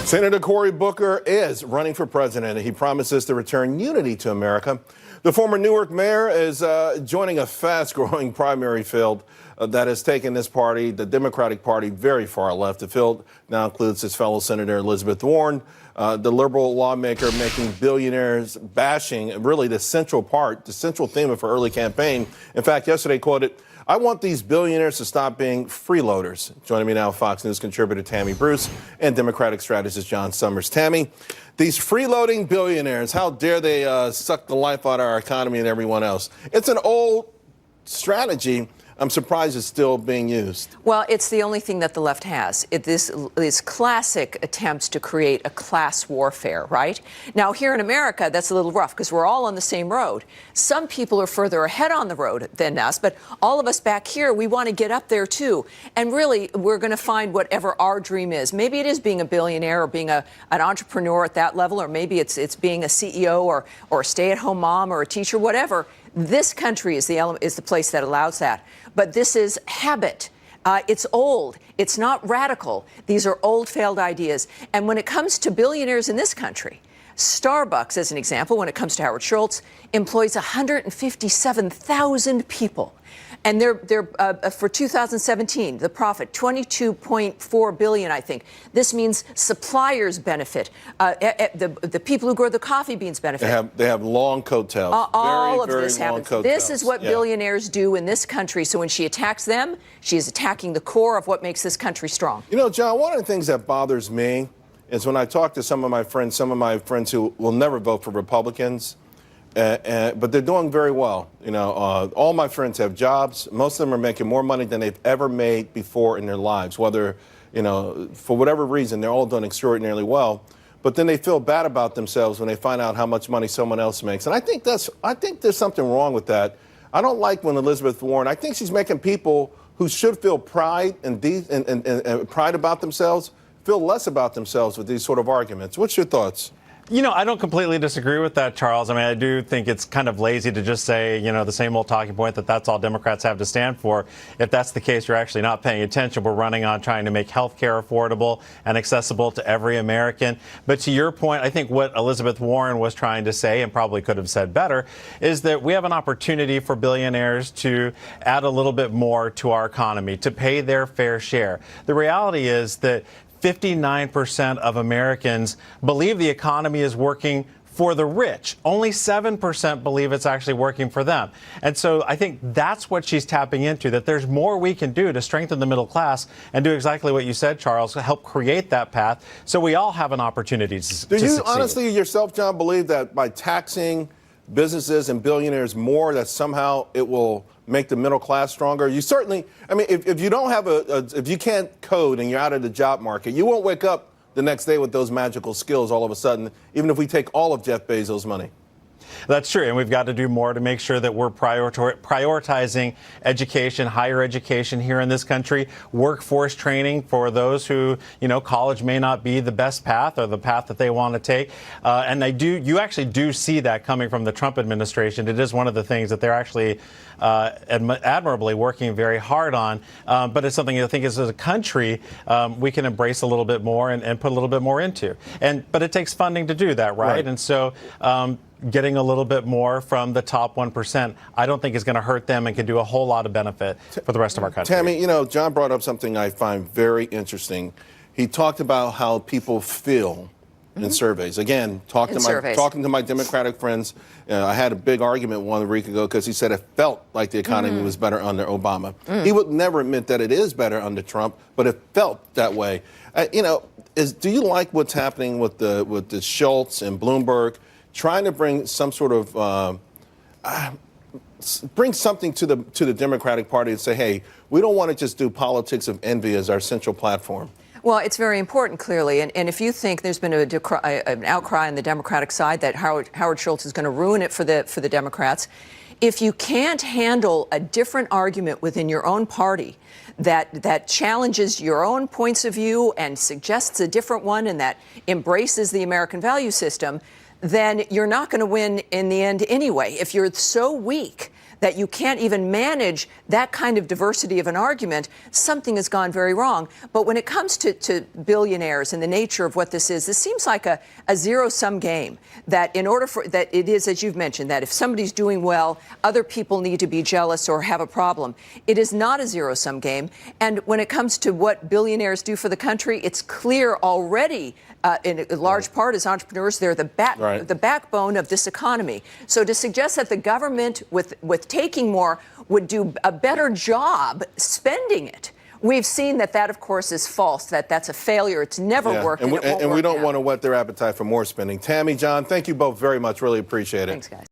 Senator Cory Booker is running for president. He promises to return unity to America. The former Newark mayor is joining a fast-growing primary field that has taken this party, the Democratic Party, very far left. The field now includes his fellow Senator Elizabeth Warren, the liberal lawmaker making billionaires bashing really the central theme of her early campaign. In fact, yesterday quoted, "I want these billionaires to stop being freeloaders." Joining me now, Fox News contributor Tammy Bruce and Democratic strategist John Summers. Tammy, these freeloading billionaires, how dare they suck the life out of our economy and everyone else? It's an old strategy. I'm surprised it's still being used. Well, it's the only thing that the left has. These classic attempts to create a class warfare, right? Now, here in America, that's a little rough because we're all on the same road. Some people are further ahead on the road than us, but all of us back here, we want to get up there too. And really, we're going to find whatever our dream is. Maybe it is being a billionaire or being an entrepreneur at that level, or maybe it's being a CEO or a stay-at-home mom or a teacher, whatever. This country is the place that allows that. But this is habit. It's old. It's not radical. These are old, failed ideas. And when it comes to billionaires in this country, Starbucks, as an example, when it comes to Howard Schultz, employs 157,000 people. And they're for 2017, the profit, $22.4 billion, I think. This means suppliers benefit. The people who grow the coffee beans benefit. They have long coattails. All very, of this very long happens. This is what billionaires do in this country. So when she attacks them, she is attacking the core of what makes this country strong. You know, John, one of the things that bothers me is when I talk to some of my friends who will never vote for Republicans, but they're doing very well. You know, all my friends have jobs. Most of them are making more money than they've ever made before in their lives, whether, you know, for whatever reason, they're all doing extraordinarily well. But then they feel bad about themselves when they find out how much money someone else makes. And I think there's something wrong with that. I don't like when Elizabeth Warren, I think she's making people who should feel pride and pride about themselves feel less about themselves with these sort of arguments. What's your thoughts? You know, I don't completely disagree with that, Charles. I mean, I do think it's kind of lazy to just say, you know, the same old talking point that that's all Democrats have to stand for. If that's the case, you're actually not paying attention. We're running on trying to make health care affordable and accessible to every American. But to your point, I think what Elizabeth Warren was trying to say, and probably could have said better, is that we have an opportunity for billionaires to add a little bit more to our economy, to pay their fair share. The reality is that 59% of Americans believe the economy is working for the rich. Only 7% believe it's actually working for them. And so I think that's what she's tapping into, that there's more we can do to strengthen the middle class and do exactly what you said, Charles, to help create that path so we all have an opportunity to succeed. Do you honestly yourself, John, believe that by taxing businesses and billionaires more, that somehow it will make the middle class stronger? You certainly, I mean, if you don't have if you can't code and you're out of the job market, you won't wake up the next day with those magical skills all of a sudden, even if we take all of Jeff Bezos' money. That's true, and we've got to do more to make sure that we're prioritizing education, higher education here in this country, workforce training for those who, you know, college may not be the best path or the path that they want to take. And you actually do see that coming from the Trump administration. It is one of the things that they're actually admirably working very hard on. But it's something I think as a country we can embrace a little bit more and put a little bit more into. But it takes funding to do that, right? And so getting a little bit more from the top 1%, I don't think is going to hurt them and can do a whole lot of benefit for the rest of our country. Tammy, you know, John brought up something I find very interesting. He talked about how people feel in surveys. Again, talking to my Democratic friends, I had a big argument one week ago because he said it felt like the economy was better under Obama. He would never admit that it is better under Trump, but it felt that way. You know, do you like what's happening with the Schultz and Bloomberg, trying to bring some sort of bring something to the Democratic Party and say, hey, we don't want to just do politics of envy as our central platform? Well, it's very important, clearly. And if you think there's been an outcry on the Democratic side that Howard Schultz is going to ruin it for the Democrats, if you can't handle a different argument within your own party that challenges your own points of view and suggests a different one and that embraces the American value system, then you're not going to win in the end anyway. If you're so weak that you can't even manage that kind of diversity of an argument, something has gone very wrong. But when it comes to billionaires and the nature of what this seems like a zero-sum game, that in order for that it is, as you've mentioned, that if somebody's doing well, other people need to be jealous or have a problem. It is not a zero-sum game. And when it comes to what billionaires do for the country, it's clear already in a large part as entrepreneurs, they're the backbone of this economy. So to suggest that the government, with taking more, would do a better job spending it, we've seen that, of course, is false, that's a failure. It's never worked. And we don't want to whet their appetite for more spending. Tammy, John, thank you both very much. Really appreciate it. Thanks, guys.